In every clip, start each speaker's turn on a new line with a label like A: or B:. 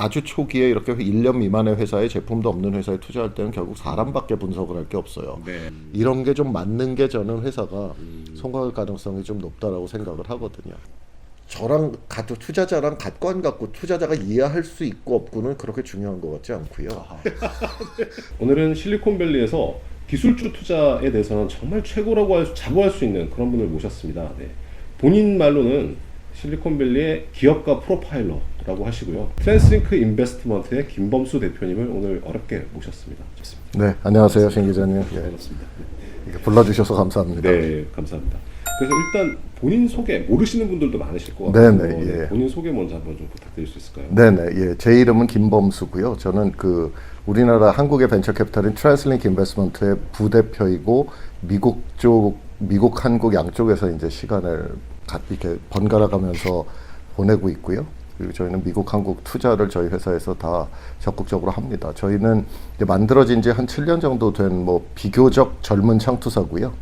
A: 아주 초기에 이렇게 1년 미만의 회사에 제품도 없는 회사에 투자할 때는 결국 사람밖에 분석을 할 게 없어요.
B: 네.
A: 이런 게 좀 맞는 게 저는 회사가 성공할 가능성이 좀 높다라고 생각을 하거든요. 저랑 같은 투자자랑 같고 안 같고 투자자가 이해할 수 있고 없고는 그렇게 중요한 것 같지 않고요.
B: 오늘은 실리콘밸리에서 기술주 투자에 대해서는 정말 최고라고 자부할 수 있는 그런 분을 모셨습니다. 네. 본인 말로는 실리콘밸리의 기업가 프로파일러라고 하시고요. 트랜스링크 인베스트먼트의 김범수 대표님을 오늘 어렵게 모셨습니다. 좋습니다.
A: 네, 안녕하세요, 신 기자님. 예,
B: 반갑습니다.
A: 이렇게 불러주셔서 감사합니다.
B: 네, 감사합니다. 그래서 일단 본인 소개 모르시는 분들도 많으실 것 같아요.
A: 네네, 예.
B: 본인 소개 먼저 한번 좀 부탁드릴 수 있을까요?
A: 네네, 예. 제 이름은 김범수고요. 저는 그 우리나라 한국의 벤처캐피탈인 트랜스링크 인베스트먼트의 부대표이고 미국, 한국 양쪽에서 이제 시간을 이렇게 번갈아 가면서 보내고 있고요. 그리고 저희는 미국, 한국 투자를 저희 회사에서 다 적극적으로 합니다. 저희는 이제 만들어진 지 한 7년 정도 된 뭐 비교적 젊은 창투사고요.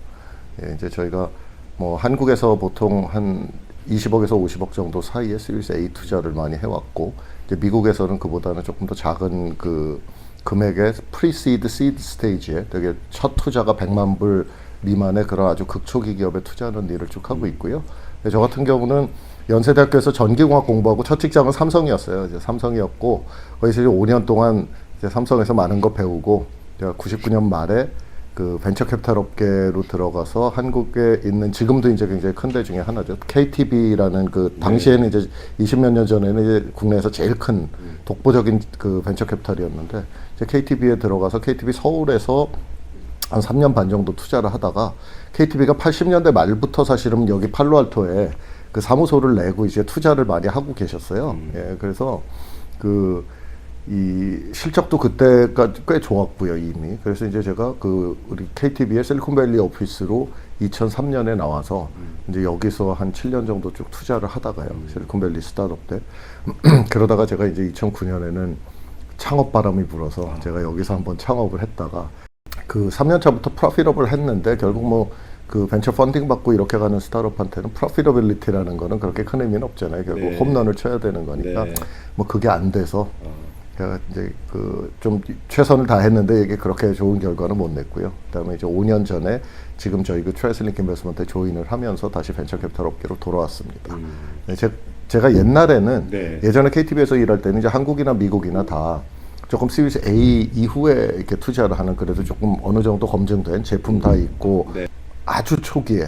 A: 예, 이제 저희가 뭐 한국에서 보통 한 20억에서 50억 정도 사이에 시리즈 A 투자를 많이 해왔고, 이제 미국에서는 그보다는 조금 더 작은 그 금액의 프리시드, 시드 스테이지에 되게 첫 투자가 100만 불 미만의 그런 아주 극초기 기업에 투자하는 일을 쭉 하고 있고요. 저 같은 경우는 연세대학교에서 전기공학 공부하고 첫 직장은 삼성이었어요. 이제 삼성이었고 거기서 이제 5년 동안 이제 삼성에서 많은 거 배우고, 제가 99년 말에 그 벤처캐피탈 업계로 들어가서 한국에 있는 지금도 이제 굉장히 큰 데 중에 하나죠. KTB라는 그 당시에는 이제 20몇 년 전에는 이제 국내에서 제일 큰 독보적인 그 벤처캐피탈이었는데, 이제 KTB에 들어가서 KTB 서울에서 한 3년 반 정도 투자를 하다가 KTB가 80년대 말부터 사실은 여기 팔로알토에 그 사무소를 내고 이제 투자를 많이 하고 계셨어요. 예, 그래서 그 이 실적도 그때까지 꽤 좋았고요, 이미. 그래서 이제 제가 그 우리 KTB의 실리콘밸리 오피스로 2003년에 나와서 이제 여기서 한 7년 정도 쭉 투자를 하다가요. 실리콘밸리 스타트업 때. 그러다가 제가 이제 2009년에는 창업 바람이 불어서 제가 여기서 한번 창업을 했다가 그 3년 차부터 프로피터블 했는데, 결국 뭐 그 벤처 펀딩 받고 이렇게 가는 스타트업한테는 프로피터빌리티라는 거는 그렇게 큰 의미는 없잖아요. 결국
B: 네.
A: 홈런을 쳐야 되는 거니까.
B: 네.
A: 뭐 그게 안 돼서 제가 이제 그 좀 최선을 다했는데 이게 그렇게 좋은 결과는 못 냈고요. 그다음에 이제 5년 전에 지금 저희 그 트랜스링크 인베스트먼트에 조인을 하면서 다시 벤처캐피탈 업계로 돌아왔습니다. 네, 제가 옛날에는
B: 네.
A: 예전에 KTB에서 일할 때는 이제 한국이나 미국이나 다 조금 시리즈 A 이후에 이렇게 투자를 하는, 그래도 조금 어느 정도 검증된 제품 다 있고
B: 네.
A: 아주 초기에,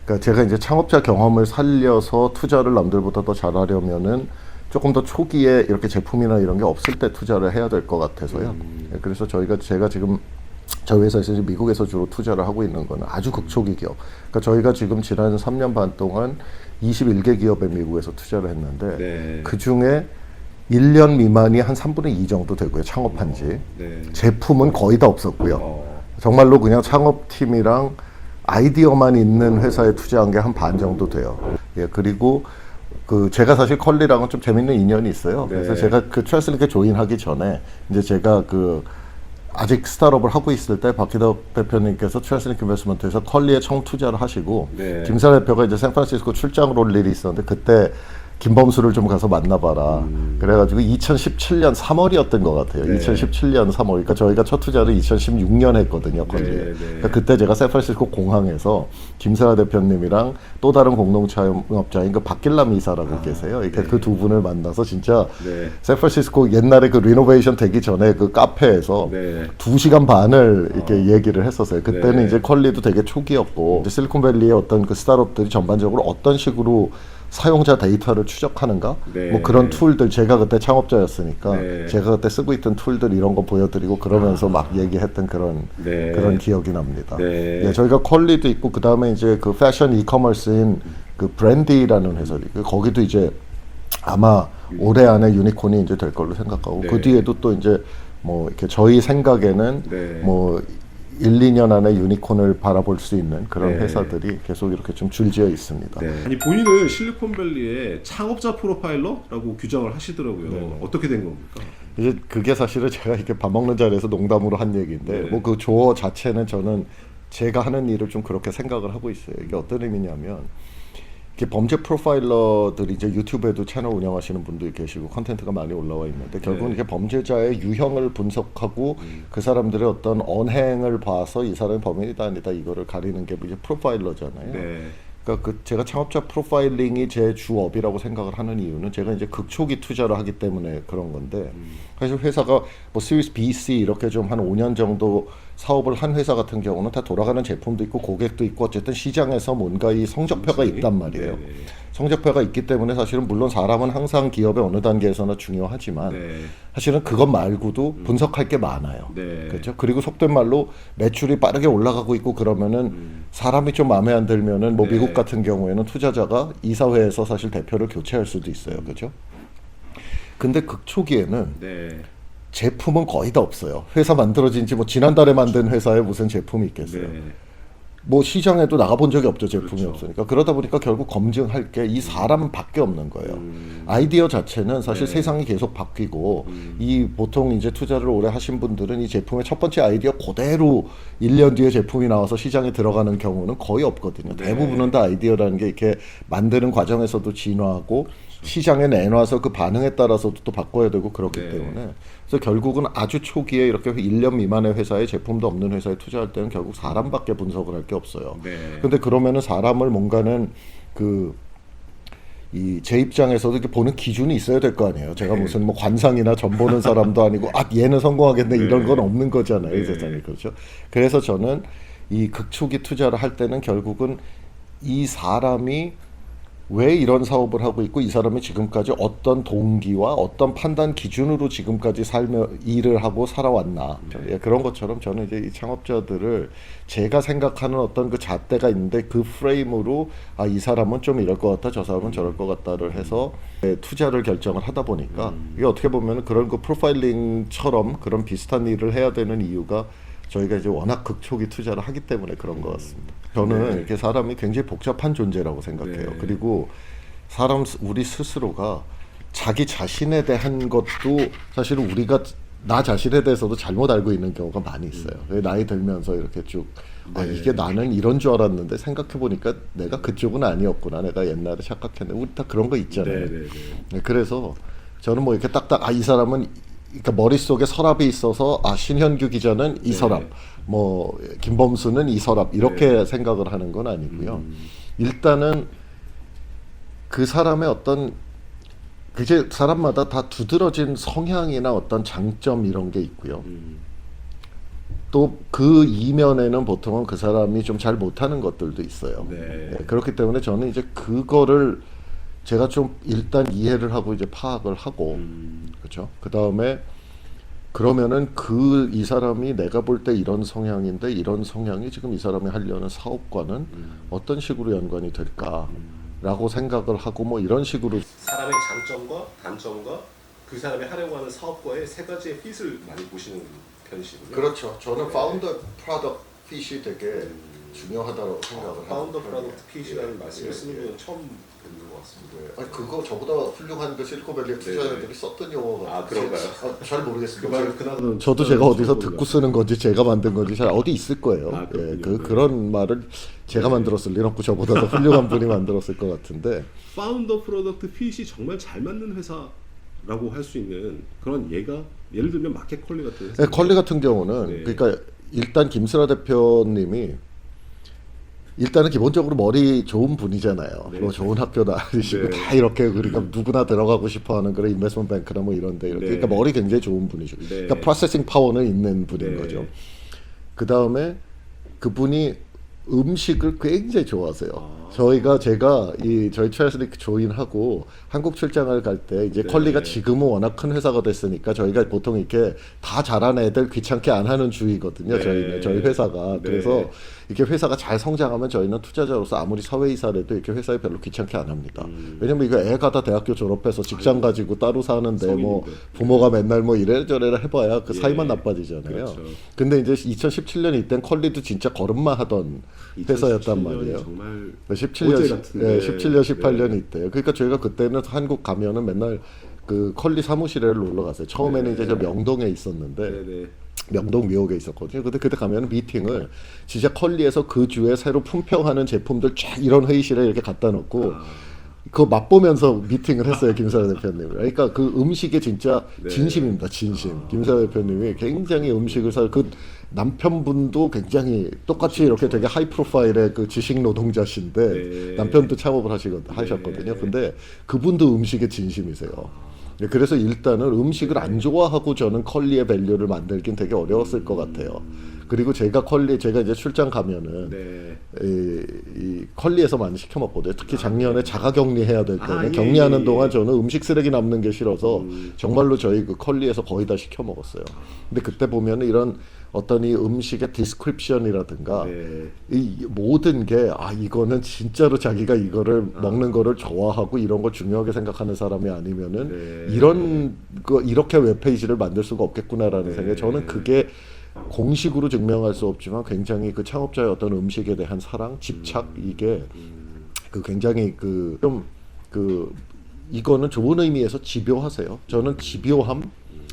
A: 그러니까 제가 이제 창업자 경험을 살려서 투자를 남들보다 더 잘하려면은 조금 더 초기에 이렇게 제품이나 이런 게 없을 때 투자를 해야 될 것 같아서요. 예, 그래서 제가 지금 저희 회사에서 이제 미국에서 주로 투자를 하고 있는 거는 아주 극초기 기업. 그러니까 저희가 지금 지난 3년 반 동안 21개 기업에 미국에서 투자를 했는데
B: 네.
A: 그 중에 1년 미만이 한 3분의 2 정도 되고요. 창업한 지.
B: 네.
A: 제품은 거의 다 없었고요. 정말로 그냥 창업팀이랑 아이디어만 있는 회사에 투자한 게 한 반 정도 돼요. 예, 그리고 그 제가 사실 컬리랑은 좀 재밌는 인연이 있어요. 그래서
B: 네.
A: 제가 그 트랜스링크에 조인하기 전에 이제 제가 그 아직 스타트업을 하고 있을 때 박기덕 대표님께서 트랜스링크 인베스트먼트에서 컬리에 처음 투자를 하시고,
B: 네.
A: 김사 대표가 이제 샌프란시스코 출장을 올 일이 있었는데 그때 김범수를 좀 가서 만나봐라. 그래가지고 2017년 3월이었던 것 같아요.
B: 네.
A: 2017년 3월. 그러니까 저희가 첫 투자를 2016년 했거든요. 컬리에.
B: 네, 네.
A: 그러니까 그때 제가 샌프란시스코 공항에서 김사라 대표님이랑 또 다른 공동창업자인 그 박길남 이사라고 계세요. 이렇게 그 두 분을 만나서 진짜
B: 네.
A: 샌프란시스코 옛날에 그 리노베이션 되기 전에 그 카페에서
B: 네.
A: 2시간 반을 이렇게 얘기를 했었어요. 그때는
B: 네.
A: 이제 컬리도 되게 초기였고, 이제 실리콘밸리의 어떤 그 스타트업들이 전반적으로 어떤 식으로 사용자 데이터를 추적하는가,
B: 네.
A: 뭐 그런 툴들, 제가 그때 창업자였으니까
B: 네.
A: 제가 그때 쓰고 있던 툴들 이런 거 보여드리고 그러면서 막 얘기했던
B: 네.
A: 그런 기억이 납니다.
B: 네.
A: 예, 저희가 컬리도 있고, 그 다음에 이제 그 패션 이커머스인 그 브랜디라는 회사도 있고, 거기도 이제 아마 올해 안에 유니콘이 이제 될 걸로 생각하고,
B: 네.
A: 그 뒤에도 또 이제 뭐 이렇게 저희 생각에는
B: 네.
A: 뭐 1, 2년 안에 유니콘을 바라볼 수 있는 그런
B: 네.
A: 회사들이 계속 이렇게 좀 줄지어 있습니다.
B: 네. 아니 본인은 실리콘밸리의 창업자 프로파일러라고 규정을 하시더라고요.
A: 네.
B: 어떻게 된 겁니까?
A: 이제 그게 사실은 제가 이렇게 밥 먹는 자리에서 농담으로 한 얘기인데,
B: 네.
A: 뭐 그 조어 자체는 저는 제가 하는 일을 좀 그렇게 생각을 하고 있어요. 이게 어떤 의미냐면, 이렇게 범죄 프로파일러들이 이제 유튜브에도 채널 운영하시는 분도 계시고 컨텐츠가 많이 올라와 있는데 결국은
B: 네.
A: 이게 범죄자의 유형을 분석하고 그 사람들의 어떤 언행을 봐서 이 사람이 범인이다 아니다 이거를 가리는 게 이제 프로파일러잖아요.
B: 네.
A: 그러니까 제가 창업자 프로파일링이 제 주업이라고 생각을 하는 이유는 제가 이제 극초기 투자를 하기 때문에 그런 건데 사실 회사가 뭐 시리즈 B, C 이렇게 좀 한 5년 정도 사업을 한 회사 같은 경우는 다 돌아가는 제품도 있고 고객도 있고 어쨌든 시장에서 뭔가 이 성적표가 있단 말이에요.
B: 네.
A: 성적표가 있기 때문에 사실은 물론 사람은 항상 기업의 어느 단계에서나 중요하지만
B: 네.
A: 사실은 그것 말고도 분석할 게 많아요.
B: 네.
A: 그렇죠? 그리고 속된 말로 매출이 빠르게 올라가고 있고 그러면은 사람이 좀 마음에 안 들면은 뭐
B: 네.
A: 미국 같은 경우에는 투자자가 이사회에서 사실 대표를 교체할 수도 있어요. 그렇죠? 근데 극초기에는
B: 네.
A: 제품은 거의 다 없어요. 회사 만들어진 지 뭐 지난달에 만든 회사에 무슨 제품이 있겠어요.
B: 네.
A: 뭐 시장에도 나가본 적이 없죠. 제품이
B: 그렇죠.
A: 없으니까. 그러다 보니까 결국 검증할 게 이 사람밖에 없는 거예요. 아이디어 자체는 사실
B: 네.
A: 세상이 계속 바뀌고 이 보통 이제 투자를 오래 하신 분들은 이 제품의 첫 번째 아이디어 그대로 1년 뒤에 제품이 나와서 시장에 들어가는 경우는 거의 없거든요.
B: 네.
A: 대부분은 다 아이디어라는 게 이렇게 만드는 과정에서도 진화하고 시장에 내놔서 그 반응에 따라서도 또 바꿔야 되고 그렇기
B: 네.
A: 때문에 그래서 결국은 아주 초기에 이렇게 1년 미만의 회사에 제품도 없는 회사에 투자할 때는 결국 사람밖에 분석을 할 게 없어요.
B: 네.
A: 근데 그러면은 사람을 뭔가는 제 입장에서도 이렇게 보는 기준이 있어야 될 거 아니에요. 제가
B: 네.
A: 무슨 뭐 관상이나 점 보는 사람도 아니고 아 얘는 성공하겠네 이런 건 없는 거잖아요. 이
B: 네.
A: 세상에. 그렇죠. 그래서 저는 이 극초기 투자를 할 때는 결국은 이 사람이 왜 이런 사업을 하고 있고 이 사람이 지금까지 어떤 동기와 어떤 판단 기준으로 지금까지 일을 하고 살아왔나 예, 그런 것처럼 저는 이제 이 창업자들을 제가 생각하는 어떤 그 잣대가 있는데 그 프레임으로 아 이 사람은 좀 이럴 것 같다 저 사람은 저럴 것 같다를 해서 투자를 결정을 하다 보니까 이게 어떻게 보면 그런 그 프로파일링처럼 그런 비슷한 일을 해야 되는 이유가 저희가 이제 워낙 극초기 투자를 하기 때문에 그런 것 같습니다. 저는
B: 네.
A: 이렇게 사람이 굉장히 복잡한 존재라고 생각해요.
B: 네.
A: 그리고 우리 스스로가 자기 자신에 대한 것도 사실은 우리가 나 자신에 대해서도 잘못 알고 있는 경우가 많이 있어요. 나이 들면서 이렇게 쭉
B: 네.
A: 이게 나는 이런 줄 알았는데 생각해 보니까 내가 그쪽은 아니었구나. 내가 옛날에 착각했는데 우리 다 그런 거 있잖아요.
B: 네.
A: 네, 그래서 저는 뭐 이렇게 딱딱 이 사람은 그러니까 머릿속에 서랍이 있어서 신현규 기자는 이 서랍, 뭐 김범수는 이 서랍 이렇게 생각을 하는 건 아니고요. 일단은 그 사람의 어떤 그게 사람마다 다 두드러진 성향이나 어떤 장점 이런 게 있고요. 또 그 이면에는 보통은 그 사람이 좀 잘 못하는 것들도 있어요.
B: 네.
A: 네, 그렇기 때문에 저는 이제 그거를 제가 좀 일단 이해를 하고 이제 파악을 하고 그렇죠. 그 다음에 그러면은 이 사람이 내가 볼 때 이런 성향인데 이런 성향이 지금 이 사람이 하려는 사업과는 어떤 식으로 연관이 될까라고 생각을 하고 뭐 이런 식으로
B: 사람의 장점과 단점과 그 사람이 하려고 하는 사업과의 세 가지의 핏을 많이 보시는 편이시군요.
A: 그렇죠. 저는
B: 네.
A: 파운더 프로덕트 핏이 되게 중요하다고 생각을 합니다.
B: 파운더 프로덕트 핏이라는
A: 예,
B: 말씀을
A: 예,
B: 쓰는
A: 예.
B: 분은 처음 듣는 것 같습니다.
A: 네. 아니 그거 저보다 훌륭한 그 실리콘밸리 투자자들이 썼던 용어가
B: 아, 그런가요?
A: 잘 모르겠습니다.
B: 그나마
A: 저도 제가 어디서 듣고 쓰는 건지 제가 만든 건지 잘 어디 있을 거예요.
B: 아, 그렇군요.
A: 예, 그런 말을 제가 만들었을 리는 없고 저보다 더 훌륭한 분이 만들었을 것 같은데
B: 파운더 프로덕트 핏이 정말 잘 맞는 회사라고 할 수 있는 그런 예를 들면 마켓컬리 같은 회사.
A: 네, 컬리 같은 경우는
B: 네.
A: 그러니까 일단 김슬아 대표님이 일단은 기본적으로 머리 좋은 분이잖아요.
B: 네.
A: 뭐 좋은 학교 다니시고
B: 네.
A: 다 이렇게 그러니까 누구나 들어가고 싶어하는 그런 인베스트먼트 뱅크나 뭐 이런데 이렇게
B: 네.
A: 그러니까 머리 굉장히 좋은 분이죠.
B: 네.
A: 그러니까 프로세싱 파워는 있는 분인
B: 네.
A: 거죠. 그 다음에 그분이 음식을 굉장히 좋아하세요. 제가 저희 트랜슬링 조인하고 한국 출장을 갈 때 이제
B: 네.
A: 컬리가 지금은 워낙 큰 회사가 됐으니까 저희가 보통 이렇게 다 잘하는 애들 귀찮게 안 하는 주의거든요.
B: 네.
A: 저희 회사가.
B: 네.
A: 그래서 이렇게 회사가 잘 성장하면 저희는 투자자로서 아무리 사회이사라도 이렇게 회사에 별로 귀찮게 안 합니다. 왜냐면 이거 애가 다 대학교 졸업해서 직장 가지고 따로 사는데 뭐
B: 성인인데.
A: 부모가 맨날 뭐 이래저래 해봐야 그
B: 예.
A: 사이만 나빠지잖아요.
B: 그렇죠.
A: 근데 이제 2017년 이땐 컬리도 진짜 걸음만 하던 회사였단
B: 2017년이
A: 말이에요.
B: 정말
A: 17년,
B: 어제 같은데.
A: 예, 17년, 18년
B: 네.
A: 이때요. 그러니까 저희가 그때는 한국 가면은 맨날 그 컬리 사무실에 놀러 갔어요. 처음에는
B: 네.
A: 이제 저 명동에 있었는데
B: 네네.
A: 명동 묘역에 있었거든요. 근데 그때 가면 미팅을 진짜 컬리에서 그 주에 새로 품평하는 제품들 쫙 이런 회의실에 이렇게 갖다 놓고 그거 맛보면서 미팅을 했어요. 김사라 대표님. 그러니까 그 음식에 진짜
B: 네.
A: 진심입니다. 진심. 김사라 대표님이 굉장히 음식을 그 남편분도 굉장히 똑같이 이렇게 되게 하이 프로파일의 그 지식 노동자신데
B: 네.
A: 남편도 창업을 하셨거든요. 근데 그분도 음식에 진심이세요. 네, 그래서 일단은 음식을 안 좋아하고 저는 컬리의 밸류를 만들긴 되게 어려웠을 것 같아요. 그리고 제가 이제 출장 가면은
B: 네.
A: 이 컬리에서 많이 시켜 먹거든요. 특히 작년에 자가격리 해야 될 때는
B: 예,
A: 격리하는
B: 예,
A: 동안
B: 예.
A: 저는 음식 쓰레기 남는 게 싫어서 정말로 저희 그 컬리에서 거의 다 시켜 먹었어요. 근데 그때 보면은 이런 어떤 이 음식의 디스크립션이라든가
B: 네.
A: 이 모든 게 이거는 진짜로 자기가 이거를 먹는 거를 좋아하고 이런 걸 중요하게 생각하는 사람이 아니면은
B: 네.
A: 이렇게 웹페이지를 만들 수가 없겠구나라는
B: 네.
A: 생각에 저는 그게 공식으로 증명할 수 없지만 굉장히 그 창업자의 어떤 음식에 대한 사랑, 집착 이게 그 굉장히 이거는 좋은 의미에서 집요하세요. 저는 집요함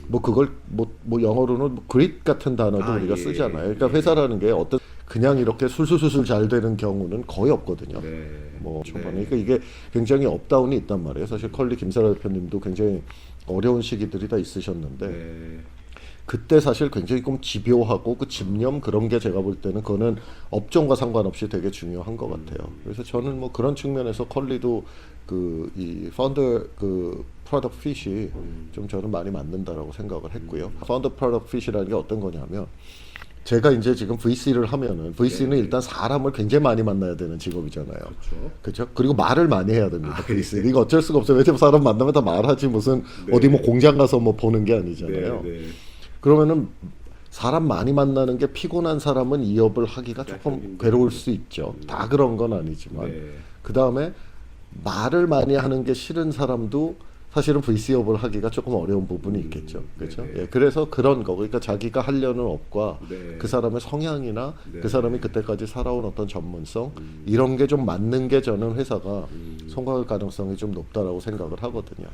A: 뭐 그걸 뭐 영어로는 그릿 같은 단어도 우리가
B: 예.
A: 쓰잖아요. 그러니까 회사라는 게 어떤 그냥 이렇게 술술술술 잘 되는 경우는 거의 없거든요.
B: 네.
A: 뭐 초반에 그러니까 이게 굉장히 업다운이 있단 말이에요. 사실 컬리 김사라 대표님도 굉장히 어려운 시기들이 다 있으셨는데
B: 네.
A: 그때 사실 굉장히 좀 집요하고 그 집념 그런 게 제가 볼 때는 그거는 업종과 상관없이 되게 중요한 것 같아요. 그래서 저는 뭐 그런 측면에서 컬리도 그 이 파운더 그 프로덕트 핏이 좀 저는 많이 맞는다라고 생각을 했고요. 파운더 프로덕트 핏이라는 게 어떤 거냐면 제가 이제 지금 VC를 하면은 VC는 일단 사람을 굉장히 많이 만나야 되는 직업이잖아요.
B: 그렇죠.
A: 그렇죠? 그리고 말을 많이 해야 됩니다. VC. 이거 어쩔 수가 없어요. 왜냐면 사람 만나면 다 말하지 무슨 어디 뭐 공장 가서 뭐 보는 게 아니잖아요.
B: 네. 네.
A: 그러면은 사람 많이 만나는 게 피곤한 사람은 이 업을 하기가 조금
B: 힘들죠.
A: 괴로울 수 있죠. 다 그런 건 아니지만
B: 네.
A: 그 다음에 말을 많이 하는 게 싫은 사람도 사실은 VC업을 하기가 조금 어려운 부분이 있겠죠. 그렇죠?
B: 네네.
A: 예, 그래서 그런 거, 그러니까 자기가 하려는 업과
B: 네.
A: 그 사람의 성향이나
B: 네.
A: 그 사람이 그때까지 살아온 어떤 전문성 이런 게 좀 맞는 게 저는 회사가 성공할 가능성이 좀 높다라고 생각을 하거든요.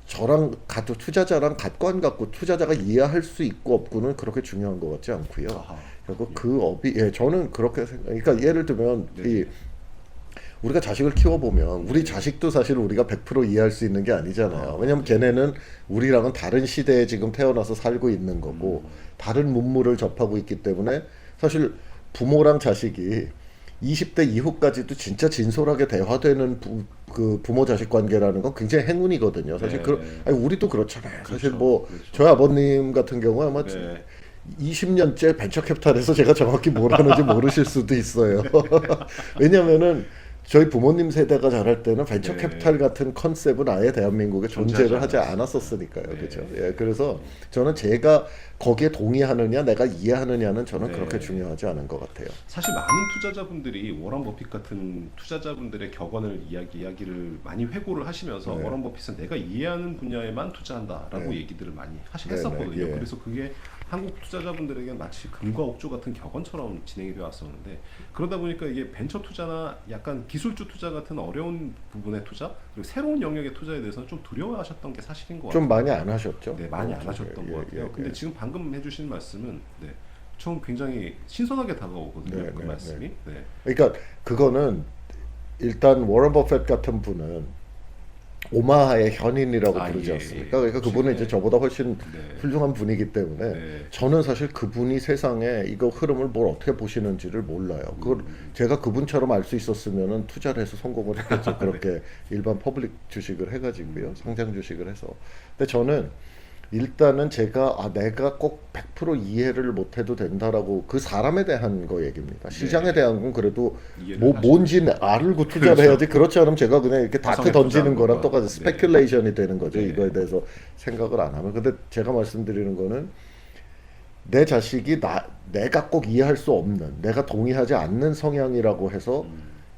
A: 저랑 같은 투자자랑 갖고 갖고 투자자가 이해할 수 있고 없고는 그렇게 중요한 것 같지 않고요. 그리고 그 업이 저는 그렇게 그러니까 예를 들면 이 우리가 자식을 키워보면 우리 자식도 사실 우리가 100% 이해할 수 있는 게 아니잖아요. 왜냐면 걔네는 우리랑은 다른 시대에 지금 태어나서 살고 있는 거고 다른 문물을 접하고 있기 때문에 사실 부모랑 자식이 20대 이후까지도 진짜 진솔하게 대화되는 부모 자식 관계라는 건 굉장히 행운이거든요. 사실
B: 네.
A: 아니, 우리도 그렇잖아요. 사실
B: 그렇죠.
A: 뭐
B: 그렇죠.
A: 저희 아버님 같은 경우 아마
B: 네.
A: 20년째 벤처캐피탈에서 제가 정확히 뭘 하는지 모르실 수도 있어요. 왜냐면은 저희 부모님 세대가 자랄 때는 벤처캐피탈 같은 컨셉은 아예 대한민국에 존재를 하지 않았었으니까요.
B: 네.
A: 그렇죠. 예, 그래서 저는 제가 거기에 동의하느냐, 내가 이해하느냐는 저는
B: 네.
A: 그렇게 중요하지 않은 것 같아요.
B: 사실 많은 투자자분들이 워런 버핏 같은 투자자분들의 격언을 이야기를 많이 회고를 하시면서
A: 네.
B: 워런 버핏은 내가 이해하는 분야에만 투자한다라고
A: 네.
B: 얘기들을 많이
A: 네,
B: 했었거든요.
A: 네, 예.
B: 그래서 그게 한국 투자자분들에게 마치 금과 옥조 같은 격언처럼 진행이 되어 왔었는데 그러다 보니까 이게 벤처 투자나 약간 기술주 투자 같은 어려운 부분의 투자 그리고 새로운 영역의 투자에 대해서는 좀 두려워하셨던 게 사실인 것 같아요.
A: 좀 많이 안 하셨죠?
B: 네, 많이 안 하셨던
A: 예,
B: 것 같아요.
A: 예, 예.
B: 근데 지금 방금 해주신 말씀은 네, 좀 굉장히 신선하게 다가오거든요.
A: 네,
B: 그
A: 네,
B: 말씀이. 네.
A: 그러니까 그거는 일단 워런 버핏 같은 분은 오마하의 현인이라고 부르지
B: 예,
A: 않습니까?
B: 예.
A: 그러니까 그분은 이제 저보다 훨씬
B: 네.
A: 훌륭한 분이기 때문에
B: 네.
A: 저는 사실 그분이 세상에 이거 흐름을 뭘 어떻게 보시는지를 몰라요. 그걸 제가 그분처럼 알 수 있었으면은 투자를 해서 성공을 했겠죠. 그렇게 일반 퍼블릭 주식을 해가지고요, 상장 주식을 해서. 근데 저는 일단은 제가 내가 꼭 100% 이해를 못해도 된다라고 그 사람에 대한 거 얘기입니다. 시장에 대한 건 그래도
B: 이해를
A: 뭐
B: 하시죠.
A: 뭔지 알고 투자를
B: 그렇죠.
A: 해야지. 그렇지 않으면 제가 그냥 이렇게 다트
B: 화성에
A: 던지는
B: 투자하는
A: 거랑
B: 거가.
A: 똑같이
B: 네.
A: 스페큘레이션이 되는 거죠.
B: 네.
A: 이거에 대해서 생각을 안 하면. 근데 제가 말씀드리는 거는 내 자식이 내가 꼭 이해할 수 없는, 내가 동의하지 않는 성향이라고 해서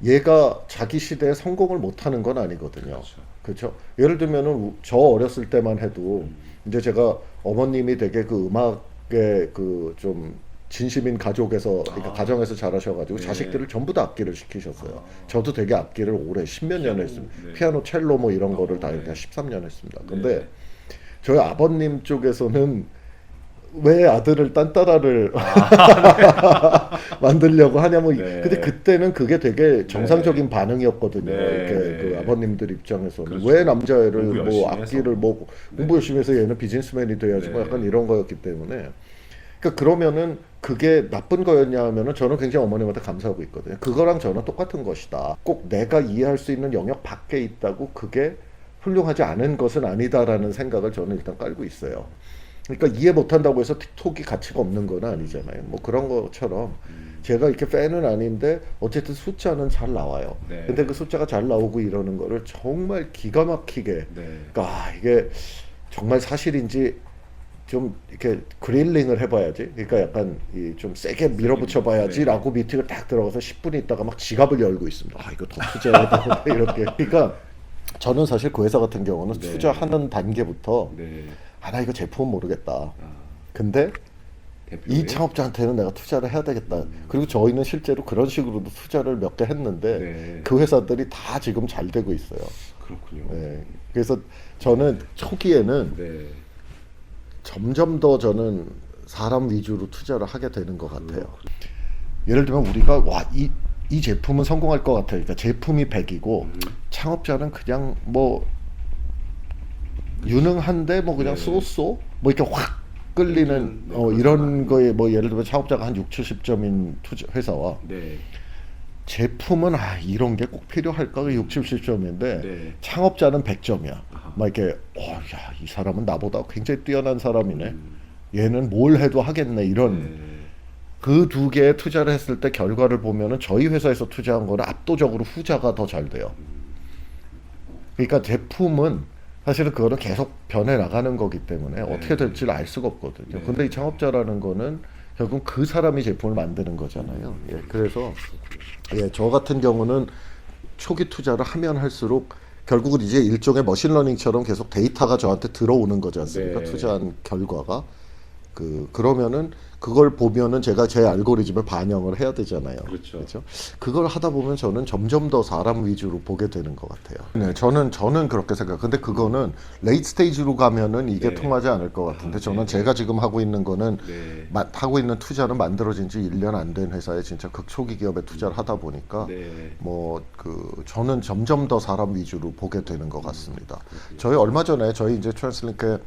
A: 얘가 자기 시대에 성공을 못하는 건 아니거든요.
B: 그렇죠.
A: 그렇죠. 예를 들면은 저 어렸을 때만 해도 이제 제가 어머님이 되게 그 음악에 그 좀 진심인 가족에서 그러니까 가정에서 자라셔가지고
B: 네.
A: 자식들을 전부 다 악기를 시키셨어요. 저도 되게 악기를 오래 10몇 년 했습니다.
B: 네.
A: 피아노, 첼로 뭐 이런 거를 다
B: 네.
A: 13년 했습니다.
B: 네.
A: 근데 저희 아버님 쪽에서는 왜 아들을 딴따라를 만들려고 하냐 뭐
B: 네.
A: 근데 그때는 그게 되게 정상적인 반응이었거든요.
B: 네.
A: 이렇게
B: 네.
A: 그 아버님들 입장에서는
B: 그렇죠.
A: 왜 남자애를
B: 공부
A: 뭐
B: 열심히
A: 악기를
B: 해서.
A: 뭐
B: 네.
A: 공부 열심히 해서 얘는 비즈니스맨이 돼야지 뭐
B: 네.
A: 약간 이런 거였기 때문에 그러니까 그러면은 그게 나쁜 거였냐 하면은 저는 굉장히 어머님한테 감사하고 있거든요. 그거랑 저는 똑같은 것이다. 꼭 내가 이해할 수 있는 영역 밖에 있다고 그게 훌륭하지 않은 것은 아니다라는 생각을 저는 일단 깔고 있어요. 그러니까 이해 못한다고 해서 틱톡이 가치가 없는 건 아니잖아요. 뭐 그런 것처럼 제가 이렇게 팬은 아닌데 어쨌든 숫자는 잘 나와요.
B: 네.
A: 근데 그 숫자가 잘 나오고 이러는 거를 정말 기가 막히게
B: 네.
A: 그러니까 이게 정말 사실인지 좀 이렇게 그릴링을 해봐야지. 그러니까 약간 이 좀 세게 밀어붙여봐야지라고 미팅을 딱 들어가서 10분 있다가 막 지갑을 열고 있습니다. 아 이거 더 투자해야 되는데 이렇게. 그러니까 저는 사실 그 회사 같은 경우는
B: 네.
A: 투자하는 단계부터
B: 네.
A: 아 나 이거 제품은 모르겠다.
B: 아,
A: 근데
B: 대표님.
A: 이 창업자한테는 내가 투자를 해야 되겠다. 그리고 저희는 실제로 그런 식으로도 투자를 몇 개 했는데
B: 네.
A: 그 회사들이 다 지금 잘 되고 있어요.
B: 그렇군요.
A: 네. 그래서 저는 초기에는
B: 네.
A: 점점 더 저는 사람 위주로 투자를 하게 되는 것 같아요. 예를 들면 우리가 이 제품은 성공할 것 같아요. 그러니까 제품이 100이고 창업자는 그냥 뭐 유능한데 뭐 그냥
B: 네.
A: 쏘쏘 뭐 이렇게 확 끌리는
B: 네,
A: 이런 거에 뭐 예를 들면 창업자가 한 6, 70점인 투자 회사와
B: 네.
A: 제품은 이런 게 꼭 필요할까? 6, 70점인데
B: 네.
A: 창업자는 100점이야.
B: 아하.
A: 막 이렇게 이 사람은 나보다 굉장히 뛰어난 사람이네. 얘는 뭘 해도 하겠네. 이런
B: 네.
A: 그 두 개의 투자를 했을 때 결과를 보면은 저희 회사에서 투자한 거는 압도적으로 후자가 더 잘 돼요. 그러니까 제품은 사실은 그거는 계속 변해 나가는 거기 때문에 어떻게 될지를 알 수가 없거든요.
B: 네.
A: 근데 이 창업자라는 거는 결국 그 사람이 제품을 만드는 거잖아요. 예, 그래서 저 같은 경우는 초기 투자를 하면 할수록 결국은 이제 일종의 머신러닝처럼 계속 데이터가 저한테 들어오는 거지 않습니까?
B: 네.
A: 투자한 결과가 그러면은 그걸 보면은 제가 제 알고리즘을 반영을 해야 되잖아요.
B: 그렇죠.
A: 그걸 하다 보면 저는 점점 더 사람 위주로 보게 되는 것 같아요. 네, 저는 그렇게 생각. 근데 그거는 레이트 스테이지로 가면은 이게
B: 네.
A: 통하지 않을 것 같은데 저는
B: 네.
A: 제가 지금 하고 있는 거는
B: 네.
A: 하고 있는 투자는 만들어진 지 1년 안 된 회사에 진짜 극초기 기업에 투자를 하다 보니까
B: 네.
A: 저는 점점 더 사람 위주로 보게 되는 것 같습니다. 저희 얼마 전에 저희 이제 트랜스링크에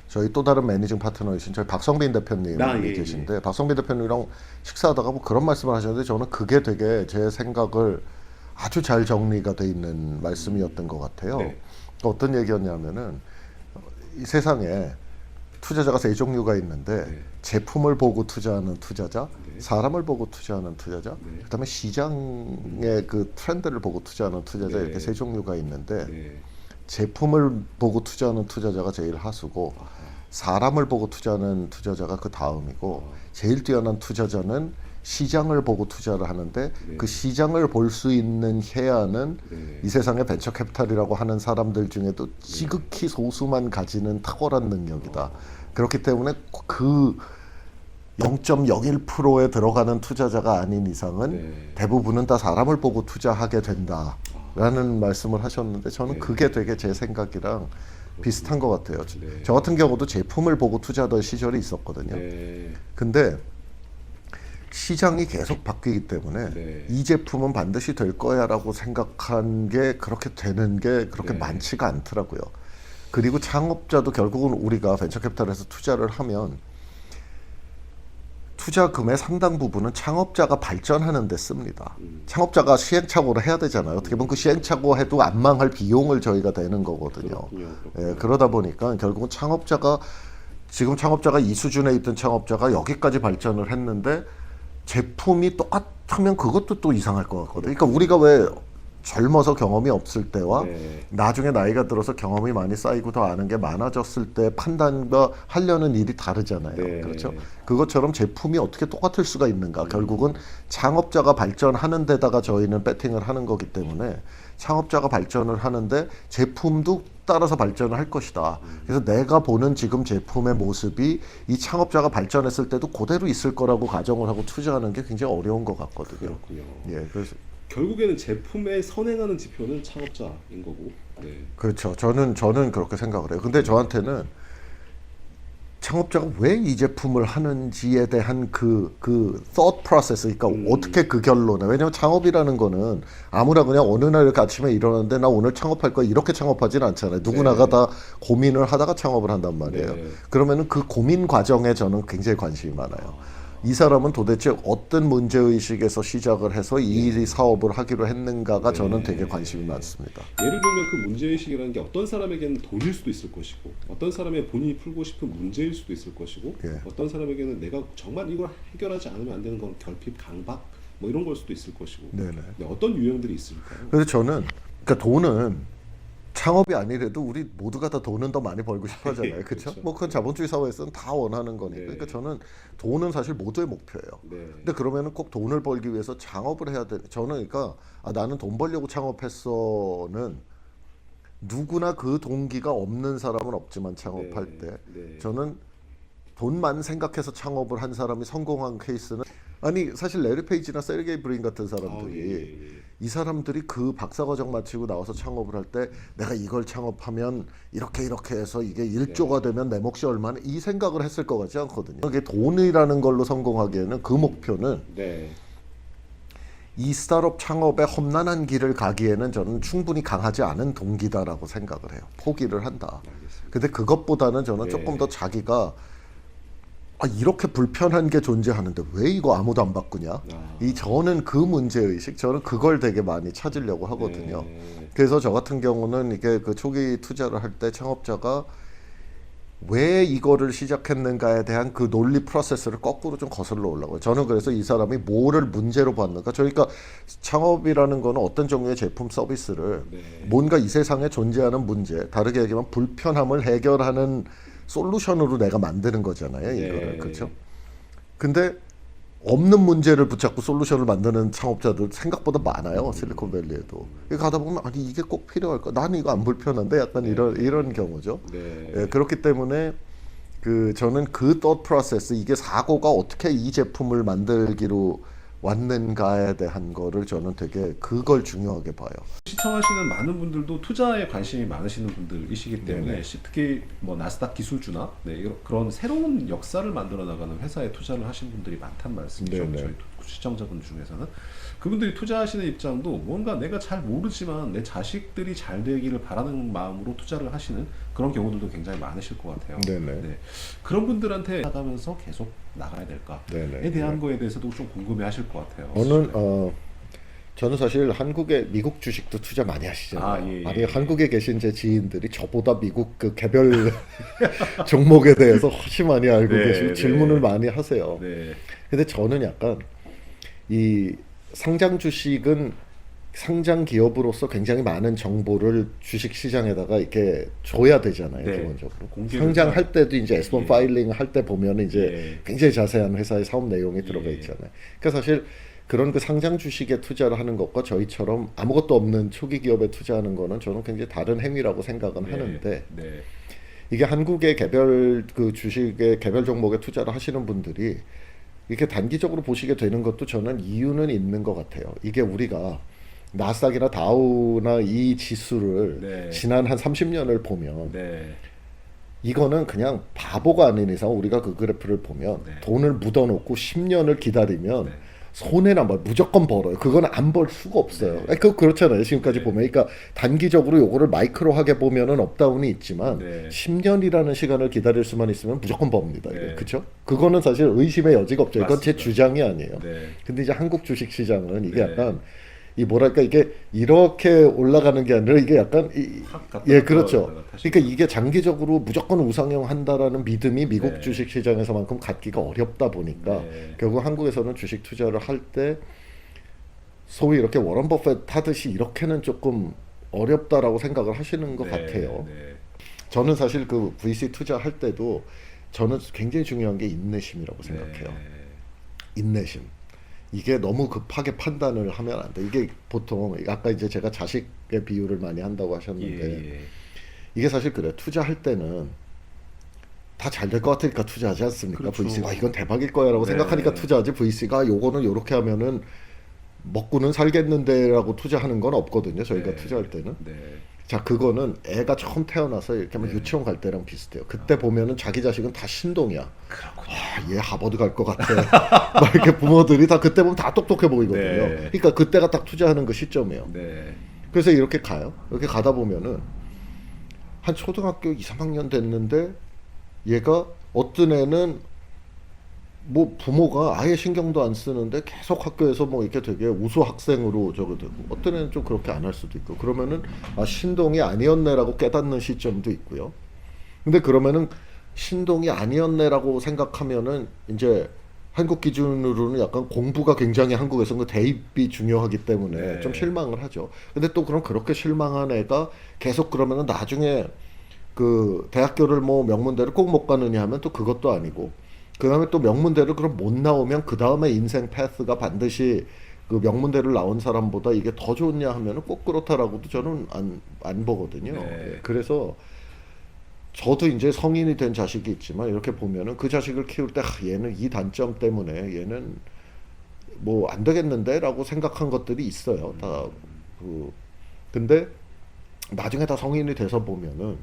A: 저희 또 다른 매니징 파트너이신 저희 박성빈 대표님이
B: 예,
A: 계신데 박성빈 대표님이랑 식사하다가 뭐 그런 말씀을 하셨는데 저는 그게 되게 제 생각을 아주 잘 정리가 돼 있는 말씀이었던 것 같아요.
B: 네.
A: 어떤 얘기였냐면은 이 세상에 투자자가 세 종류가 있는데
B: 네.
A: 제품을 보고 투자하는 투자자,
B: 네.
A: 사람을 보고 투자하는 투자자,
B: 네.
A: 그다음에 시장의 그 트렌드를 보고 투자하는 투자자
B: 네.
A: 이렇게 세 종류가 있는데
B: 네.
A: 제품을 보고 투자하는 투자자가 제일 하수고 사람을 보고 투자하는 투자자가 그 다음이고 제일 뛰어난 투자자는 시장을 보고 투자를 하는데
B: 네.
A: 그 시장을 볼 수 있는 해안은
B: 네.
A: 이 세상의 벤처 캐피탈이라고 하는 사람들 중에도 지극히 소수만 가지는 탁월한 능력이다. 그렇기 때문에 그 0.01%에 들어가는 투자자가 아닌 이상은
B: 네.
A: 대부분은 다 사람을 보고 투자하게 된다라는 말씀을 하셨는데 저는
B: 네.
A: 그게 되게 제 생각이랑 비슷한 것 같아요.
B: 네.
A: 저 같은 경우도 제품을 보고 투자하던 시절이 있었거든요.
B: 네.
A: 근데 시장이 계속 바뀌기 때문에
B: 네.
A: 이 제품은 반드시 될 거야라고 생각한 게 그렇게 되는 게 그렇게
B: 네.
A: 많지가 않더라고요. 그리고 창업자도 결국은 우리가 벤처캐피탈에서 투자를 하면 투자금의 상당 부분은 창업자가 발전하는 데 씁니다. 창업자가 시행착오를 해야 되잖아요. 어떻게 보면 그 시행착오 해도 안 망할 비용을 저희가 내는 거거든요.
B: 그렇군요.
A: 그러다 보니까 결국은 지금 창업자가 이 수준에 있던 창업자가 여기까지 발전을 했는데 제품이 똑같으면 그것도 또 이상할 것 같거든요. 그러니까 우리가 왜 젊어서 경험이 없을 때와
B: 네.
A: 나중에 나이가 들어서 경험이 많이 쌓이고 더 아는 게 많아졌을 때 판단과 하려는 일이 다르잖아요.
B: 네.
A: 그렇죠? 그것처럼 제품이 어떻게 똑같을 수가 있는가? 결국은 창업자가 발전하는 데다가 저희는 배팅을 하는 거기 때문에 창업자가 발전을 하는데 제품도 따라서 발전을 할 것이다. 그래서 내가 보는 지금 제품의 모습이 이 창업자가 발전했을 때도 그대로 있을 거라고 가정을 하고 투자하는 게 굉장히 어려운 것 같거든요.
B: 그렇군요.
A: 예, 그래서
B: 결국에는 제품에 선행하는 지표는 창업자인 거고. 네.
A: 그렇죠. 저는 그렇게 생각을 해요. 근데 저한테는 창업자가 왜 이 제품을 하는지에 대한 그 thought process, 그러니까 어떻게 그 결론에, 왜냐면 창업이라는 거는 아무나 그냥 어느 날 이렇게 아침에 일어났는데 나 오늘 창업할 거야 이렇게 창업하지는 않잖아요. 누구나가 다 고민을 하다가 창업을 한단 말이에요.
B: 네.
A: 그러면은 그 고민 과정에 저는 굉장히 관심이 많아요. 이 사람은 도대체 어떤 문제의식에서 시작을 해서 이 사업을 하기로 했는가가 저는 되게 관심이 많습니다.
B: 예를 들면 그 문제의식이라는 게 어떤 사람에게는 돈일 수도 있을 것이고, 어떤 사람의 본인이 풀고 싶은 문제일 수도 있을 것이고,
A: 예.
B: 어떤 사람에게는 내가 정말 이걸 해결하지 않으면 안 되는 건 결핍, 강박 뭐 이런 걸 수도 있을 것이고.
A: 네네.
B: 네, 어떤 유형들이 있을까요?
A: 그래서 저는 그러니까 돈은 창업이 아니래도 우리 모두가 다 돈은 더 많이 벌고 싶어 하잖아요. 그렇죠?
B: 그렇죠.
A: 뭐 그건 자본주의 사회에서는 다 원하는 거니까.
B: 네.
A: 그러니까 저는 돈은 사실 모두의 목표예요.
B: 네.
A: 근데 그러면은 꼭 돈을 벌기 위해서 창업을 해야 돼. 저는 그러니까 나는 돈 벌려고 창업했어는 누구나 그 동기가 없는 사람은 없지만 창업할
B: 네.
A: 때
B: 네.
A: 저는 돈만 생각해서 창업을 한 사람이 성공한 케이스는 아니 사실 레리 페이지나 세르게이 브린 같은 사람들이
B: 예.
A: 이 사람들이 그 박사과정 마치고 나와서 창업을 할 때 내가 이걸 창업하면 이렇게 해서 이게 1조가 되면 내 몫이 얼마나 이 생각을 했을 것 같지 않거든요. 이게 돈이라는 걸로 성공하기에는 그 목표는
B: 네.
A: 이 스타트업 창업의 험난한 길을 가기에는 저는 충분히 강하지 않은 동기다라고 생각을 해요. 포기를 한다.
B: 알겠습니다.
A: 근데 그것보다는 저는
B: 네.
A: 조금 더 자기가 이렇게 불편한 게 존재하는데 왜 이거 아무도 안 바꾸냐? 저는 그 문제의식, 저는 그걸 되게 많이 찾으려고 하거든요.
B: 네.
A: 그래서 저 같은 경우는 이게 그 초기 투자를 할 때 창업자가 왜 이거를 시작했는가에 대한 그 논리 프로세스를 거꾸로 좀 거슬러 올라가요. 저는 그래서 이 사람이 뭐를 문제로 봤는가. 그러니까 창업이라는 거는 어떤 종류의 제품 서비스를
B: 네.
A: 뭔가 이 세상에 존재하는 문제, 다르게 얘기하면 불편함을 해결하는 솔루션으로 내가 만드는 거잖아요. 이거를.
B: 네.
A: 그렇죠? 근데 없는 문제를 붙잡고 솔루션을 만드는 창업자들 생각보다 많아요. 실리콘밸리에도. 가다 보면 아니 이게 꼭 필요할까? 나는 이거 안 불편한데 약간 이런 경우죠.
B: 네.
A: 예, 그렇기 때문에 저는 그 thought process, 이게 사고가 어떻게 이 제품을 만들기로 왔는가에 대한 거를 저는 되게 그걸 중요하게 봐요.
B: 시청하시는 많은 분들도 투자에 관심이 많으시는 분들이시기 때문에 특히 뭐 나스닥 기술주나 그런 새로운 역사를 만들어 나가는 회사에 투자를 하신 분들이 많단 말씀이죠.
A: 네네.
B: 저희 시청자분 중에서는 그분들이 투자하시는 입장도 뭔가 내가 잘 모르지만 내 자식들이 잘 되기를 바라는 마음으로 투자를 하시는 그런 경우들도 굉장히 많으실 것 같아요.
A: 네네.
B: 네. 그런 분들한테 나가면서 계속 나가야 될까에
A: 네네.
B: 대한 거에 대해서도 좀 궁금해하실 것 같아요.
A: 저는 사실 한국의 미국 주식도 투자 많이 하시잖아요.
B: 예.
A: 아니 한국에 계신 제 지인들이 저보다 미국 그 개별 종목에 대해서 훨씬 많이 알고
B: 네,
A: 계시고
B: 네.
A: 질문을 많이 하세요.
B: 네.
A: 근데 저는 약간 이 상장 주식은 상장 기업으로서 굉장히 많은 정보를 주식 시장에다가 이렇게 줘야 되잖아요.
B: 네.
A: 기본적으로.
B: 공개를
A: 상장할 때도 이제 S1
B: 예.
A: 파일링 할 때 보면 이제
B: 예.
A: 굉장히 자세한 회사의 사업 내용이 들어가
B: 예.
A: 있잖아요. 그러니까 사실 그런 그 상장 주식에 투자를 하는 것과 저희처럼 아무것도 없는 초기 기업에 투자하는 거는 저는 굉장히 다른 행위라고 생각은 하는데
B: 네.
A: 이게 한국의 개별 그 주식의 개별 종목에 투자를 하시는 분들이 이렇게 단기적으로 보시게 되는 것도 저는 이유는 있는 것 같아요. 이게 우리가 나스닥이나 다우나 이 지수를
B: 네.
A: 지난 한 30년을 보면
B: 네.
A: 이거는 그냥 바보가 아닌 이상 우리가 그 그래프를 보면
B: 네.
A: 돈을 묻어놓고 10년을 기다리면
B: 네.
A: 손해나 뭐 무조건 벌어요. 그건 안 벌 수가 없어요.
B: 네.
A: 아니, 그렇잖아요. 지금까지
B: 네.
A: 보면. 그러니까 단기적으로 요거를 마이크로하게 보면은 업다운이 있지만
B: 네.
A: 10년이라는 시간을 기다릴 수만 있으면 무조건 법니다.
B: 네.
A: 그렇죠? 그거는 사실 의심의 여지가 없죠. 이건 제
B: 맞습니다.
A: 주장이 아니에요.
B: 네.
A: 근데 이제 한국 주식 시장은 이게
B: 네.
A: 약간 이 뭐랄까 이게 이렇게 올라가는 게 아니라 이게 약간
B: 확 갔다
A: 예 그렇죠.
B: 갔다 다시
A: 그러니까 이게 장기적으로 무조건 우상향 한다라는 믿음이 미국
B: 네.
A: 주식 시장에서만큼 갖기가 어렵다 보니까
B: 네.
A: 결국 한국에서는 주식 투자를 할 때 소위 이렇게 워런 버핏 하듯이 이렇게는 조금 어렵다라고 생각을 하시는 것
B: 네.
A: 같아요.
B: 네.
A: 저는 사실 그 VC 투자할 때도 저는 굉장히 중요한 게 인내심이라고 생각해요.
B: 네.
A: 인내심. 이게 너무 급하게 판단을 하면 안 돼. 이게 보통 아까 이제 제가 자식의 비유를 많이 한다고 하셨는데
B: 예.
A: 이게 사실 그래요. 투자할 때는 다 잘 될 것 같으니까 투자하지 않습니까?
B: 그렇죠.
A: VC가 이건 대박일 거야라고
B: 네.
A: 생각하니까 투자하지. VC가 요거는 요렇게 하면은 먹고는 살겠는데라고 투자하는 건 없거든요. 저희가
B: 네.
A: 투자할 때는.
B: 네.
A: 자, 그거는 애가 처음 태어나서 이렇게 막 유치원 갈 때랑 비슷해요. 그때 보면은 자기 자식은 다 신동이야. 얘 하버드 갈 것 같아. 막 이렇게 부모들이 다 그때 보면 다 똑똑해 보이거든요.
B: 네.
A: 그러니까 그때가 딱 투자하는 그 시점이에요.
B: 네.
A: 그래서 이렇게 가요. 이렇게 가다 보면은 한 초등학교 2, 3학년 됐는데 얘가 어떤 애는 뭐 부모가 아예 신경도 안 쓰는데 계속 학교에서 뭐 이렇게 되게 우수 학생으로 저거 되고 어떤 애는 좀 그렇게 안 할 수도 있고 그러면은 아 신동이 아니었네라고 깨닫는 시점도 있고요. 근데 그러면은 신동이 아니었네라고 생각하면은 이제 한국 기준으로는 약간 공부가 굉장히 한국에서는 그 대입이 중요하기 때문에
B: 네.
A: 좀 실망을 하죠. 근데 또 그럼 그렇게 실망한 애가 계속 그러면은 나중에 그 대학교를 뭐 명문대를 꼭 못 가느냐 하면 또 그것도 아니고 그 다음에 또 명문대를 그럼 못 나오면 그 다음에 인생 패스가 반드시 그 명문대를 나온 사람보다 이게 더 좋냐 하면은 꼭 그렇다라고도 저는 안 보거든요.
B: 네.
A: 그래서 저도 이제 성인이 된 자식이 있지만 이렇게 보면은 그 자식을 키울 때 얘는 이 단점 때문에 얘는 뭐 안 되겠는데라고 생각한 것들이 있어요. 다 그 근데 나중에 다 성인이 돼서 보면은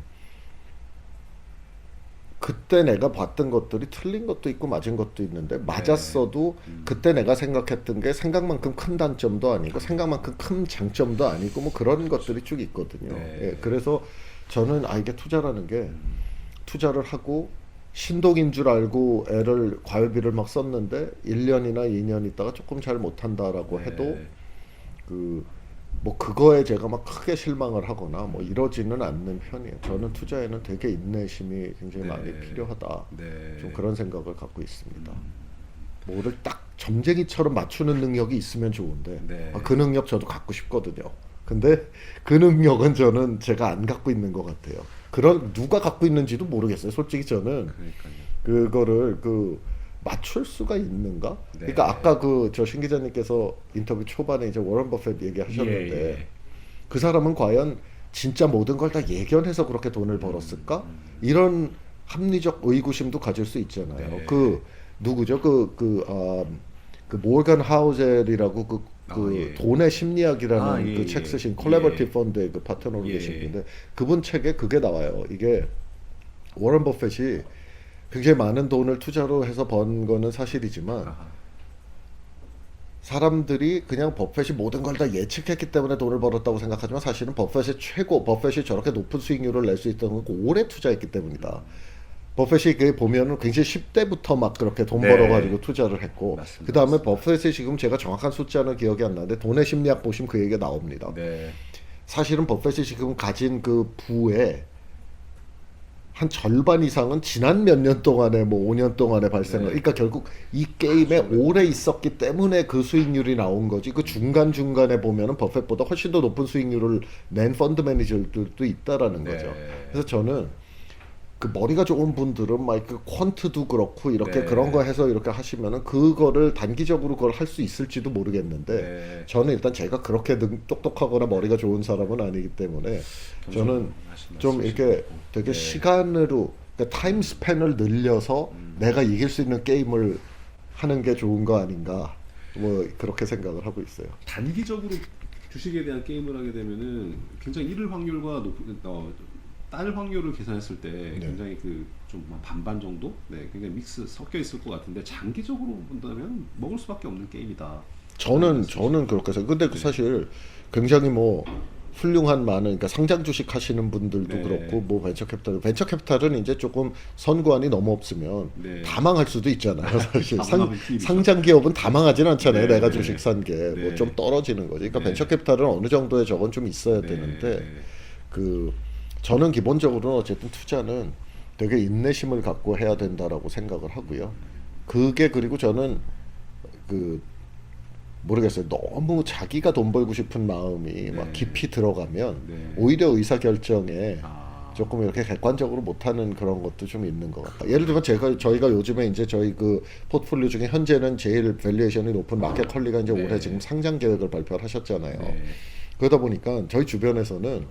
A: 그때 내가 봤던 것들이 틀린 것도 있고 맞은 것도 있는데 맞았어도 그때 내가 생각했던 게 생각만큼 큰 단점도 아니고 생각만큼 큰 장점도 아니고 뭐 그런 것들이 쭉 있거든요.
B: 네.
A: 예, 그래서 저는 이게 투자라는 게 투자를 하고 신동인 줄 알고 애를 과외비를 막 썼는데 1년이나 2년 있다가 조금 잘 못한다라고 해도
B: 네.
A: 그 뭐 그거에 제가 막 크게 실망을 하거나 뭐 이러지는 않는 편이에요. 저는 투자에는 되게 인내심이 굉장히
B: 네.
A: 많이 필요하다.
B: 네.
A: 좀 그런 생각을 갖고 있습니다. 뭐를 딱 점쟁이처럼 맞추는 능력이 있으면 좋은데
B: 네.
A: 그 능력 저도 갖고 싶거든요. 근데 그 능력은 저는 제가 안 갖고 있는 것 같아요. 그런 누가 갖고 있는지도 모르겠어요. 솔직히 저는
B: 그러니까요.
A: 그거를 그 맞출 수가 있는가?
B: 네.
A: 그러니까 아까 그 저 신 기자님께서 인터뷰 초반에 이제 워런 버핏 얘기하셨는데
B: 예.
A: 그 사람은 과연 진짜 모든 걸 다 예견해서 그렇게 돈을 벌었을까? 이런 합리적 의구심도 가질 수 있잖아요.
B: 네.
A: 그 누구죠? 그 모건 하우젤이라고
B: 예.
A: 돈의 심리학이라는
B: 예,
A: 그
B: 예.
A: 책 쓰신 콜라버티
B: 예.
A: 펀드의 그 파트너로
B: 예.
A: 계신 분인데 그분 책에 그게 나와요. 이게 워런 버핏이 굉장히 많은 돈을 투자로 해서 번 거는 사실이지만
B: 아하.
A: 사람들이 그냥 버핏이 모든 걸 다 예측했기 때문에 돈을 벌었다고 생각하지만 사실은 버핏이 저렇게 높은 수익률을 낼 수 있던 건 오래 투자했기 때문이다. 버핏이 그 보면은 굉장히 10대부터 막 그렇게 돈
B: 네.
A: 벌어가지고 투자를 했고
B: 맞습니다.
A: 그 다음에 버핏이 지금 제가 정확한 숫자는 기억이 안 나는데 돈의 심리학 보시면 그 얘기가 나옵니다.
B: 네.
A: 사실은 버핏이 지금 가진 그 부의 한 절반 이상은 지난 몇 년 동안에 뭐 5년 동안에 발생을
B: 네.
A: 그러니까 결국 이 게임에 오래 있었기 때문에 그 수익률이 나온 거지 그 중간중간에 보면은 버핏보다 훨씬 더 높은 수익률을 낸 펀드 매니저들도 있다라는
B: 네.
A: 거죠. 그래서 저는 그 머리가 좋은 분들은 막 그 퀀트도 그렇고 이렇게
B: 네.
A: 그런 거 해서 이렇게 하시면은 그거를 단기적으로 그걸 할 수 있을지도 모르겠는데
B: 네.
A: 저는 일단 제가 그렇게 똑똑하거나 머리가 좋은 사람은 아니기 때문에 저는 좀 이렇게 되게
B: 네.
A: 시간으로 그러니까 타임 스팬을 늘려서 내가 이길 수 있는 게임을 하는 게 좋은 거 아닌가 뭐 그렇게 생각을 하고 있어요.
B: 단기적으로 주식에 대한 게임을 하게 되면은 굉장히 잃을 확률과 딸 확률을 계산했을 때 굉장히 그 좀 반반 정도, 굉장히 믹스 섞여 있을 것 같은데 장기적으로 본다면 먹을 수밖에 없는 게임이다.
A: 저는 그렇게 생각. 근데 그 사실 굉장히 뭐 훌륭한 많은 그러니까 상장 주식 하시는 분들도
B: 네.
A: 그렇고 뭐 벤처 캐피탈은 이제 조금 선구안이 너무 없으면
B: 네.
A: 다 망할 수도 있잖아요. 사실
B: 다 망하는 팀이죠.
A: 상장 기업은 다 망하지는 않잖아요.
B: 네.
A: 내가 주식 산 게 뭐
B: 네.
A: 좀 떨어지는 거지. 그러니까
B: 네.
A: 벤처 캐피탈은 어느 정도의 저건 좀 있어야 되는데 그 저는 기본적으로는 어쨌든 투자는 되게 인내심을 갖고 해야 된다라고 생각을 하고요. 그게 그리고 저는 그 모르겠어요. 너무 자기가 돈 벌고 싶은 마음이 막 깊이 들어가면
B: 네.
A: 오히려 의사 결정에
B: 아.
A: 조금 이렇게 객관적으로 못하는 그런 것도 좀 있는 것 같아요. 예를 들면 저희가 요즘에 이제 저희 그 포트폴리오 중에 현재는 제일 밸류에이션이 높은 마켓 컬리가 이제
B: 네.
A: 올해 지금 상장 계획을 발표를 하셨잖아요.
B: 네.
A: 그러다 보니까 저희 주변에서는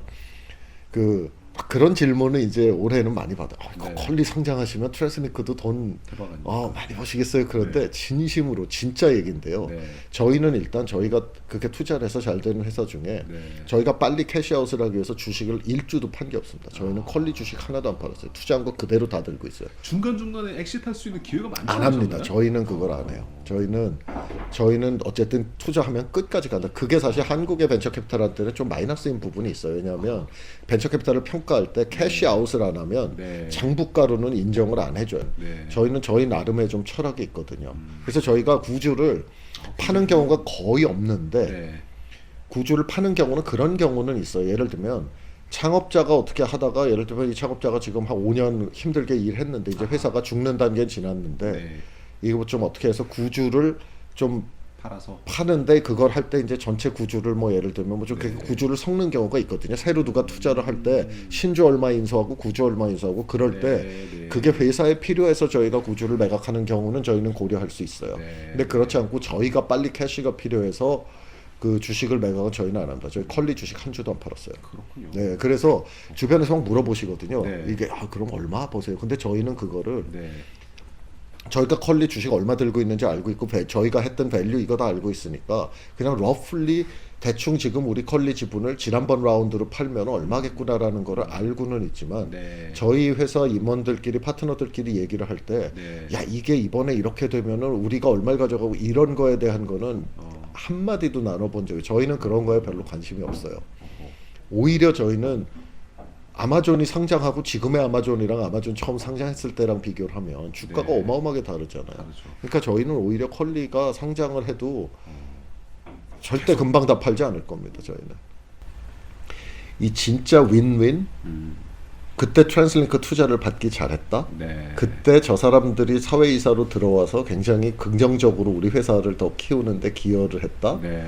A: 그 그런 질문을 이제 올해는 많이 받아요.
B: 네.
A: 컬리 성장하시면 트레스니크도 돈
B: 대박 아닙니까?
A: 많이 버시겠어요. 그런데 진심으로 진짜 얘기인데요.
B: 네.
A: 저희는 일단 저희가 그렇게 투자를 해서 잘 되는 회사 중에
B: 네.
A: 저희가 빨리 캐시아웃을 하기 위해서 주식을 1주도 판 게 없습니다. 저희는 컬리 주식 하나도 안 팔았어요. 투자한 거 그대로 다 들고 있어요.
B: 중간중간에 엑시트할 수 있는 기회가 많지
A: 안 합니다.
B: 않잖아요?
A: 저희는 그걸 안 해요. 저희는 어쨌든 투자하면 끝까지 간다. 그게 사실 한국의 벤처 캐피탈한테는 좀 마이너스인 부분이 있어요. 왜냐하면 벤처 캐피탈을 평가할 때 캐시아웃을 안 하면
B: 네.
A: 장부가로는 인정을 안 해줘요.
B: 네.
A: 저희는 저희 나름의 좀 철학이 있거든요. 그래서 저희가 구주를 파는 경우가 거의 없는데
B: 네.
A: 구주를 파는 경우는 그런 경우는 있어요. 예를 들면 창업자가 어떻게 하다가 예를 들면 이 창업자가 지금 한 5년 힘들게 일했는데 이제 회사가 죽는 단계는 지났는데
B: 네.
A: 이거 좀 어떻게 해서 구주를 좀
B: 팔아서
A: 파는데 그걸 할 때 이제 전체 구주를 뭐 예를 들면 뭐좀
B: 네.
A: 구주를 섞는 경우가 있거든요. 새로 누가 투자를 할 때 신주 얼마 인수하고 구주 얼마 인수하고 그럴 때
B: 네.
A: 그게 회사에 필요해서 저희가 구주를 매각하는 경우는 저희는 고려할 수 있어요.
B: 네.
A: 근데 그렇지 않고 저희가 빨리 캐시가 필요해서 그 주식을 매각은 저희는 안 합니다. 저희 컬리 주식 한 주도 안 팔았어요.
B: 그렇군요.
A: 네, 그래서 주변에서 막 물어보시거든요.
B: 네.
A: 이게 그럼 얼마 보세요? 근데 저희는 그거를
B: 네.
A: 저희가 컬리 주식 얼마 들고 있는지 알고 있고 저희가 했던 밸류 이거 다 알고 있으니까 그냥 러플리 대충 지금 우리 컬리 지분을 지난번 라운드로 팔면 얼마겠구나라는 거를 알고는 있지만
B: 네.
A: 저희 회사 임원들끼리 파트너들끼리 얘기를 할 때 야
B: 네.
A: 이게 이번에 이렇게 되면은 우리가 얼마를 가져가고 이런 거에 대한 거는 한마디도 나눠본 적이 저희는 그런 거에 별로 관심이 없어요. 오히려 저희는 아마존이 상장하고 지금의 아마존이랑 아마존 처음 상장했을 때랑 비교를 하면 주가가
B: 네.
A: 어마어마하게 다르잖아요.
B: 다르죠.
A: 그러니까 저희는 오히려 컬리가 상장을 해도 절대 금방 다 팔지 않을 겁니다. 저희는 이 진짜 윈윈 그때 트랜스링크 투자를 받기 잘했다.
B: 네.
A: 그때 저 사람들이 사회이사로 들어와서 굉장히 긍정적으로 우리 회사를 더 키우는데 기여를 했다.
B: 네.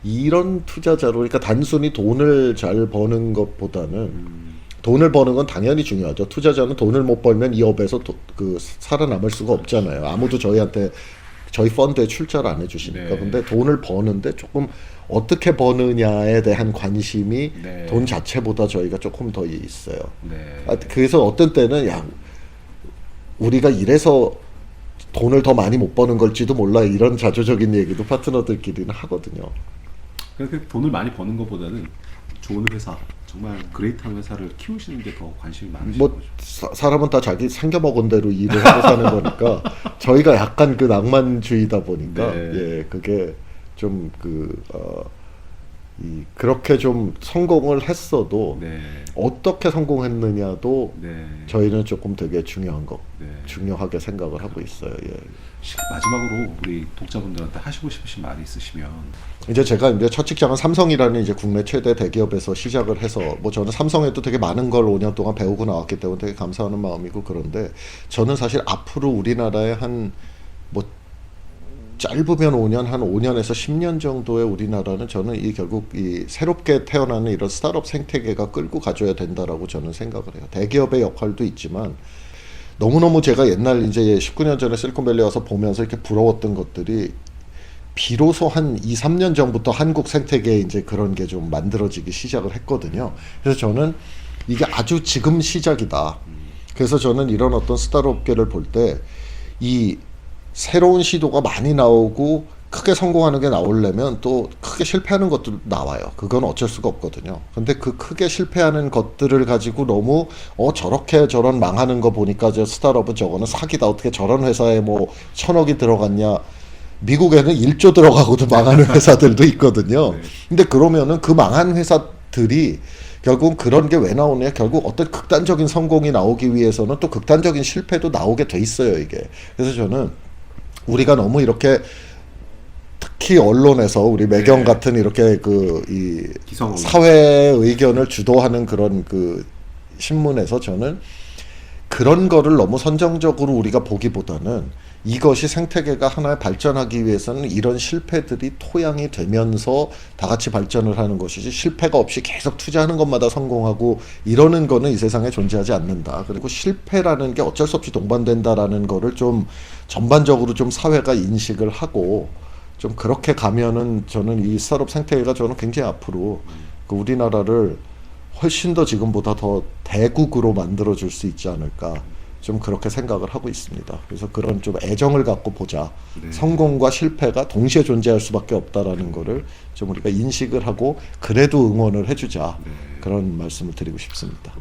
A: 이런 투자자로 그러니까 단순히 돈을 잘 버는 것보다는 돈을 버는 건 당연히 중요하죠. 투자자는 돈을 못 벌면 이 업에서 살아남을 수가 없잖아요. 아무도 저희 펀드에 출자를 안 해주시니까.
B: 네.
A: 근데 돈을 버는데 조금 어떻게 버느냐에 대한 관심이
B: 네.
A: 돈 자체보다 저희가 조금 더 있어요.
B: 네.
A: 그래서 어떤 때는 우리가 이래서 돈을 더 많이 못 버는 걸지도 몰라 이런 자조적인 얘기도 파트너들끼리는 하거든요.
B: 그렇게 돈을 많이 버는 것보다는 좋은 회사, 정말 그레이트한 회사를 키우시는 게 더 관심이 많으신
A: 뭐
B: 거죠.
A: 사람은 다 자기 생겨 먹은 대로 일을 하고 사는 거니까 저희가 약간 그 낭만주의다 보니까
B: 네.
A: 예 그게 좀 그렇게 좀 성공을 했어도
B: 네.
A: 어떻게 성공했느냐도
B: 네.
A: 저희는 조금 되게 중요하게 생각을 하고 있어요. 예.
B: 마지막으로 우리 독자분들한테 하시고 싶으신 말이 있으시면.
A: 이제 제가 이제 첫 직장은 삼성이라는 이제 국내 최대 대기업에서 시작을 해서 뭐 저는 삼성에도 되게 많은 걸 5년 동안 배우고 나왔기 때문에 되게 감사하는 마음이고 그런데 저는 사실 앞으로 우리나라에 뭐 짧으면 5년, 한 5년에서 10년 정도의 우리나라는 저는 결국 이 새롭게 태어나는 이런 스타트업 생태계가 끌고 가줘야 된다라고 저는 생각을 해요. 대기업의 역할도 있지만 너무너무 제가 옛날 이제 19년 전에 실리콘밸리 와서 보면서 이렇게 부러웠던 것들이 비로소 한 2, 3년 전부터 한국 생태계에 이제 그런 게 좀 만들어지기 시작을 했거든요. 그래서 저는 이게 아주 지금 시작이다. 그래서 저는 이런 어떤 스타트업계를 볼 때 이 새로운 시도가 많이 나오고 크게 성공하는 게 나오려면 또 크게 실패하는 것도 나와요. 그건 어쩔 수가 없거든요. 근데 그 크게 실패하는 것들을 가지고 너무 저렇게 저런 망하는 거 보니까 저 스타트업은 저거는 사기다. 어떻게 저런 회사에 뭐 1,000억이 들어갔냐. 미국에는 1조 들어가고도 망하는 회사들도 있거든요. 근데 그러면은 그 망한 회사들이 결국 그런 게 왜 나오냐. 결국 어떤 극단적인 성공이 나오기 위해서는 또 극단적인 실패도 나오게 돼 있어요, 이게. 그래서 저는 우리가 너무 이렇게 특히 언론에서 우리 매경
B: 네.
A: 같은 이렇게
B: 기성
A: 사회 의견을 주도하는 그런 신문에서 저는 그런 거를 너무 선정적으로 우리가 보기보다는 이것이 생태계가 하나의 발전하기 위해서는 이런 실패들이 토양이 되면서 다 같이 발전을 하는 것이지 실패가 없이 계속 투자하는 것마다 성공하고 이러는 거는 이 세상에 존재하지 않는다. 그리고 실패라는 게 어쩔 수 없이 동반된다라는 거를 좀 전반적으로 좀 사회가 인식을 하고 좀 그렇게 가면은 저는 이 스타트업 생태계가 저는 굉장히 앞으로 우리나라를 훨씬 더 지금보다 더 대국으로 만들어줄 수 있지 않을까 좀 그렇게 생각을 하고 있습니다. 그래서 그런 좀 애정을 갖고 보자.
B: 네.
A: 성공과 실패가 동시에 존재할 수밖에 없다라는 거를 좀 우리가 인식을 하고 그래도 응원을 해주자.
B: 네.
A: 그런 말씀을 드리고 싶습니다.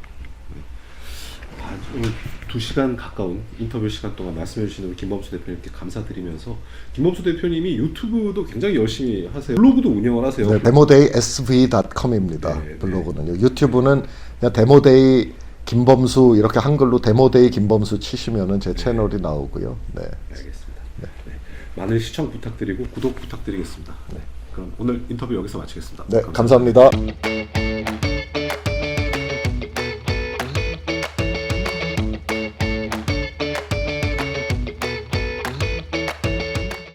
B: 오늘 2시간 가까운 인터뷰 시간 동안 말씀해 주시는 우리 김범수 대표님께 감사드리면서 김범수 대표님이 유튜브도 굉장히 열심히 하세요. 블로그도 운영을 하세요.
A: 네, 데모데이sv.com입니다.
B: 네,
A: 블로그는요. 유튜브는 그냥 데모데이 김범수 이렇게 한글로 데모데이 김범수 치시면은 제 채널이 나오고요. 네.
B: 알겠습니다. 네. 많은 시청 부탁드리고 구독 부탁드리겠습니다. 그럼 오늘 인터뷰 여기서 마치겠습니다.
A: 네, 감사합니다.